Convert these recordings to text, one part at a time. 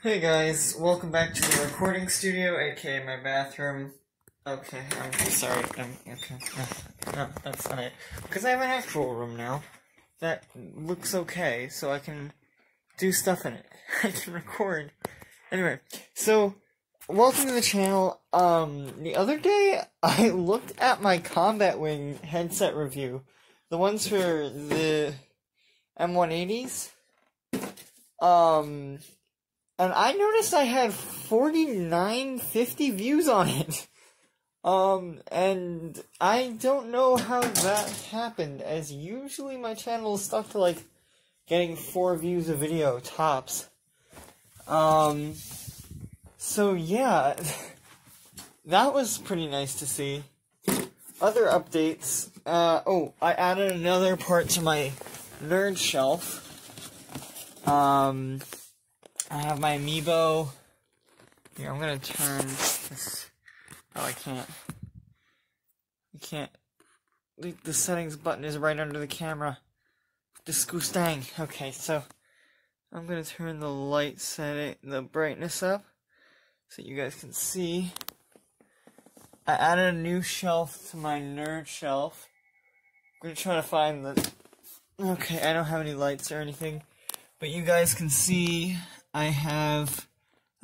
Hey guys, welcome back to the recording studio, aka my bathroom. Okay, I'm sorry, okay. No, that's not it. Because I have an actual room now that looks okay, so I can do stuff in it. I can record. Anyway, so, welcome to the channel. The other day, I looked at my Combat Wing headset review. The ones for the M180s. And I noticed I had 4950 views on it. And I don't know how that happened, as usually my channel is stuck to, like, getting 4 views a video, tops. So yeah, that was pretty nice to see. Other updates, I added another part to my nerd shelf. I have my amiibo. Here, I'm gonna turn this. Oh, I can't. The settings button is right under the camera. Disgusting. Okay, so I'm gonna turn the light setting, the brightness up, so you guys can see. I added a new shelf to my nerd shelf. I'm gonna try to find the. Okay, I don't have any lights or anything, but you guys can see. I have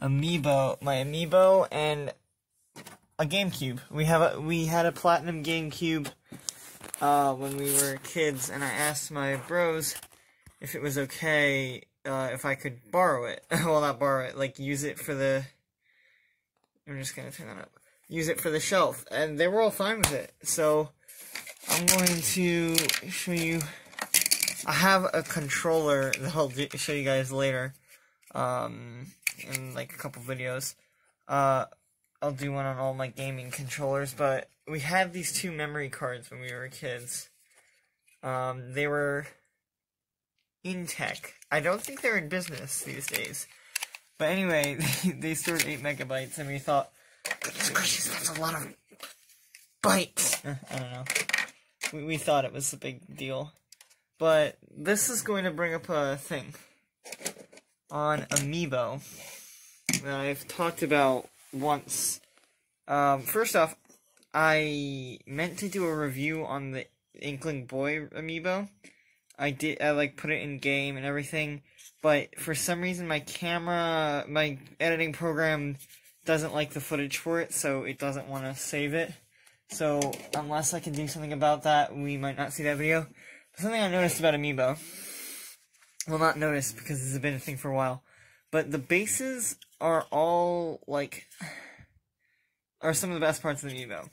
my amiibo, and a GameCube. We had a platinum GameCube when we were kids, and I asked my bros if it was okay if I could borrow it. Well, not borrow it, like use it for the. I'm just gonna turn that up. Use it for the shelf, and they were all fine with it. So I'm going to show you. I have a controller that I'll show you guys later. In like a couple videos. I'll do one on all my gaming controllers, but we had these 2 memory cards when we were kids. They were Intech. I don't think they're in business these days. But anyway, they stored 8 megabytes, and we thought, that's a lot of bytes. I don't know. We thought it was a big deal. But this is going to bring up a thing on Amiibo that I've talked about once. First off, I meant to do a review on the Inkling Boy Amiibo. I put it in game and everything, but for some reason my editing program doesn't like the footage for it, so it doesn't want to save it. So, unless I can do something about that, we might not see that video. Something I noticed about Amiibo. Well, not noticed, because this has been a thing for a while. But the bases are all, are some of the best parts of the Amiibo.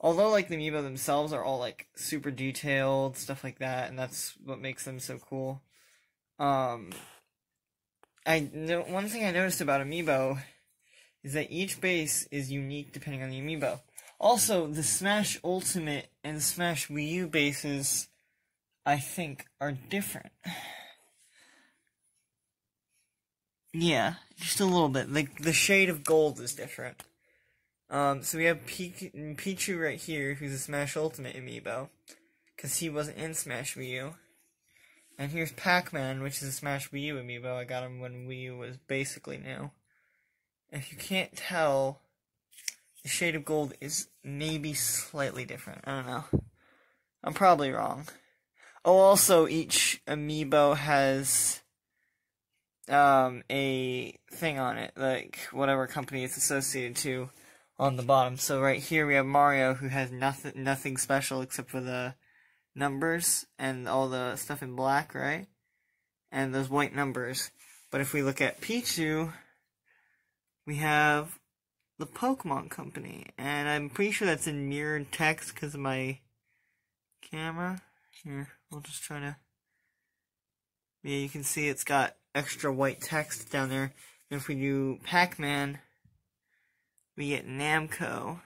Although, the Amiibo themselves are all, super detailed, stuff like that, and that's what makes them so cool. One thing I noticed about Amiibo is that each base is unique depending on the Amiibo. Also, the Smash Ultimate and Smash Wii U bases, I think, are different. Yeah, just a little bit. The shade of gold is different. So we have Pichu right here, who's a Smash Ultimate amiibo, because he wasn't in Smash Wii U. And here's Pac-Man, which is a Smash Wii U amiibo. I got him when Wii U was basically new. If you can't tell, the shade of gold is maybe slightly different. I don't know. I'm probably wrong. Oh, also, each amiibo has a thing on it, whatever company it's associated to on the bottom. So right here we have Mario, who has nothing special except for the numbers and all the stuff in black, right? And those white numbers. But if we look at Pichu, we have the Pokemon Company, and I'm pretty sure that's in mirrored text because of my camera. Here, we'll just try to. Yeah, you can see it's got extra white text down there. And if we do Pac-Man, we get Namco.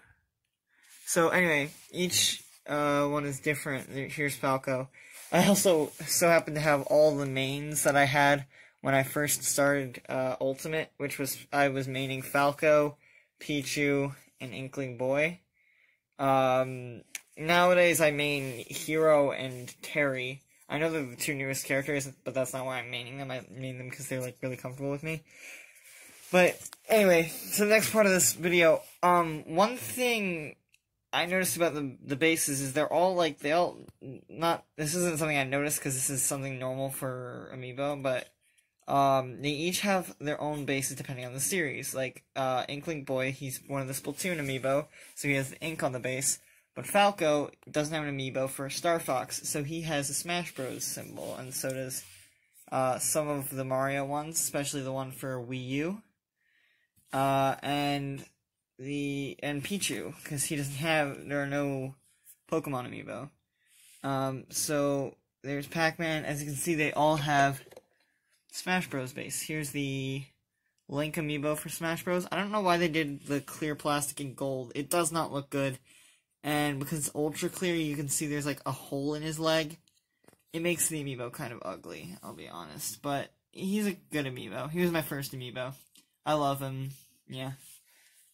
So anyway, each one is different. Here's Falco. I also so happen to have all the mains that I had when I first started Ultimate, which was I was maining Falco, Pichu, and Inkling Boy. Nowadays I main Hero and Terry. I know they're the 2 newest characters, but that's not why I'm maining them. I main them because they're, really comfortable with me. But anyway, so the next part of this video, one thing I noticed about the bases is they're all like, this isn't something I noticed because this is something normal for Amiibo, but they each have their own bases depending on the series. Like, Inkling Boy, he's one of the Splatoon Amiibo, so he has the ink on the base. But Falco doesn't have an Amiibo for Star Fox, so he has a Smash Bros. Symbol, and so does some of the Mario ones, especially the one for Wii U. And Pichu, because there are no Pokemon Amiibo. So there's Pac-Man. As you can see, they all have Smash Bros. Base. Here's the Link Amiibo for Smash Bros. I don't know why they did the clear plastic in gold. It does not look good. And because it's ultra clear, you can see there's like a hole in his leg. It makes the Amiibo kind of ugly, I'll be honest. But he's a good Amiibo. He was my first Amiibo. I love him. Yeah.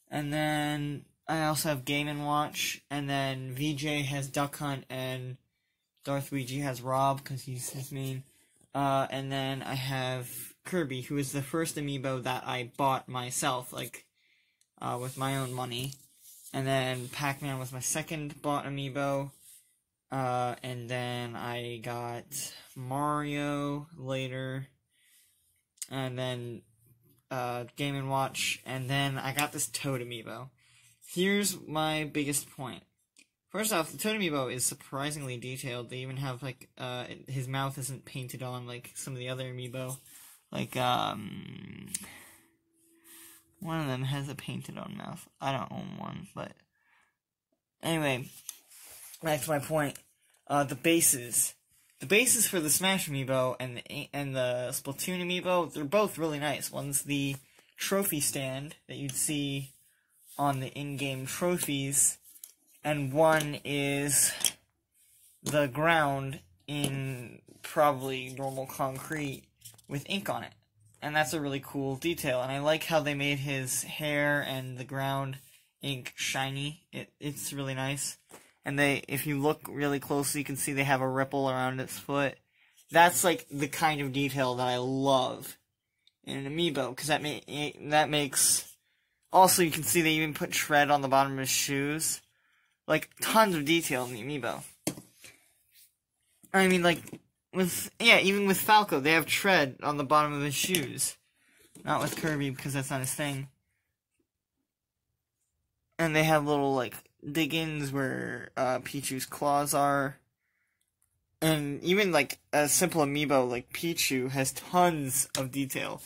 And then I also have Game & Watch. And then VJ has Duck Hunt. And Darth Ouija has Rob, because he's his main. And then I have Kirby, who is the first Amiibo that I bought myself, like, with my own money. And then Pac-Man was my second bought Amiibo. And then I got Mario later. And then Game & Watch. And then I got this Toad Amiibo. Here's my biggest point. First off, the Toad Amiibo is surprisingly detailed. They even have, like, his mouth isn't painted on like some of the other Amiibo. Like, one of them has a painted on mouth. I don't own one, but anyway, back to my point. The bases. The bases for the Smash Amiibo and the Splatoon Amiibo, they're both really nice. One's the trophy stand that you'd see on the in-game trophies, and one is the ground in probably normal concrete with ink on it. And that's a really cool detail, and I like how they made his hair and the ground ink shiny. It's really nice. And if you look really closely, you can see they have a ripple around its foot. That's like the kind of detail that I love in an Amiibo, because that makes... Also, you can see they even put tread on the bottom of his shoes. Like, tons of detail in the Amiibo. I mean, like, even with Falco, they have tread on the bottom of his shoes. Not with Kirby, because that's not his thing. And they have little, like, dig-ins where Pichu's claws are. And even, like, a simple Amiibo like Pichu has tons of detail.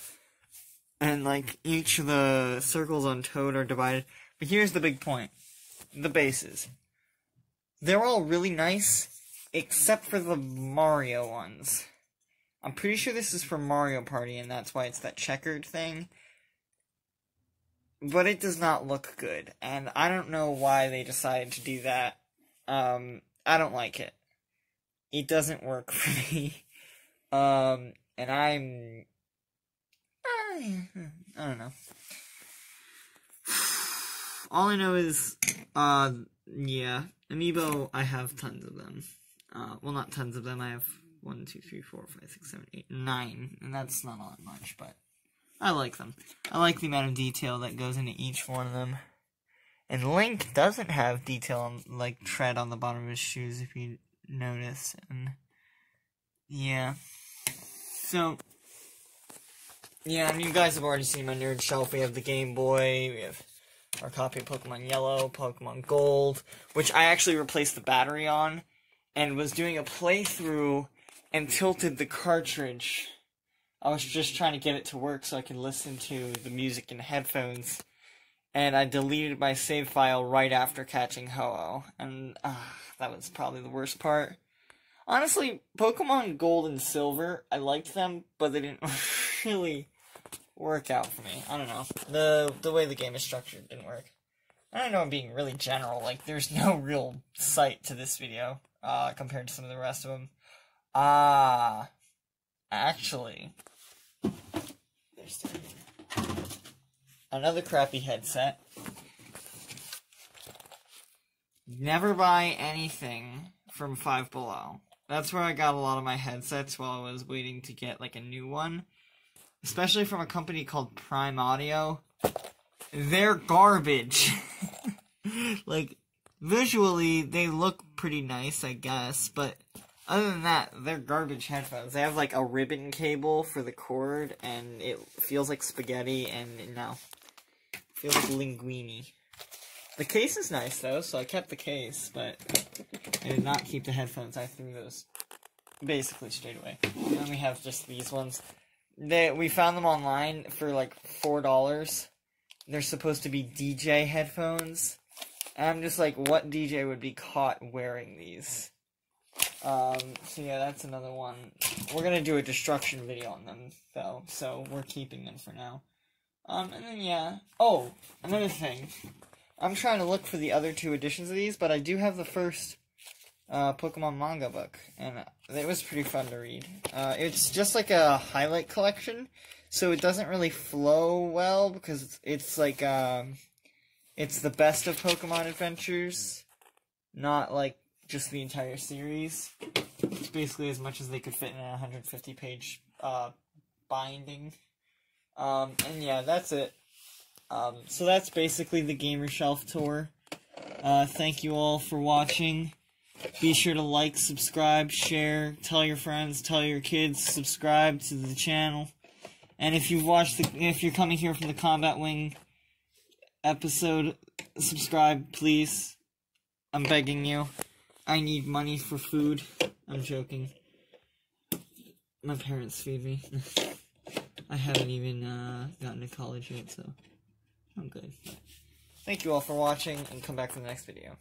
And, like, each of the circles on Toad are divided. But here's the big point. The bases. They're all really nice, except for the Mario ones. I'm pretty sure this is for Mario Party, and that's why it's that checkered thing. But it does not look good, and I don't know why they decided to do that. I don't like it. It doesn't work for me. And I don't know. All I know is, yeah, Amiibo, I have tons of them. Well, not tons of them, I have 1, 2, 3, 4, 5, 6, 7, 8, 9, and that's not all that much, but I like them. I like the amount of detail that goes into each one of them. And Link doesn't have detail on, like, tread on the bottom of his shoes, if you notice, and yeah. So, yeah, and you guys have already seen my nerd shelf. We have the Game Boy, we have our copy of Pokemon Yellow, Pokemon Gold, which I actually replaced the battery on, and was doing a playthrough and tilted the cartridge. I was just trying to get it to work so I could listen to the music in headphones, and I deleted my save file right after catching Ho-Oh, and that was probably the worst part. Honestly, Pokemon Gold and Silver, I liked them, but they didn't really work out for me. I don't know. The way the game is structured didn't work. I don't know, I'm being really general. Like, there's no real sight to this video, compared to some of the rest of them. Actually, there's another crappy headset. Never buy anything from Five Below. That's where I got a lot of my headsets while I was waiting to get, like, a new one. especially from a company called Prime Audio, they're garbage. Like, visually, they look pretty nice, I guess, but other than that, they're garbage headphones. They have, like, a ribbon cable for the cord, and it feels like spaghetti, and no. It feels like linguine. The case is nice, though, so I kept the case, but I did not keep the headphones. I threw those basically straight away. And then we have just these ones. We found them online for, like, $4. They're supposed to be DJ headphones. And I'm just like, what DJ would be caught wearing these? So yeah, that's another one. We're gonna do a destruction video on them, though, so we're keeping them for now. And then, yeah. Oh, another thing. I'm trying to look for the other 2 editions of these, but I do have the first Pokemon manga book, and it was pretty fun to read. It's just like a highlight collection, so it doesn't really flow well, because it's like, it's the best of Pokemon Adventures, not like just the entire series. It's basically as much as they could fit in a 150-page binding. And yeah, that's it. So that's basically the Gamer Shelf tour. Thank you all for watching. Be sure to like, subscribe, share, tell your friends, tell your kids, subscribe to the channel. And if you're coming here from the Combat Wing episode, subscribe, please. I'm begging you. I need money for food. I'm joking. My parents feed me. I haven't even gotten to college yet, so I'm good. Thank you all for watching, and come back for the next video.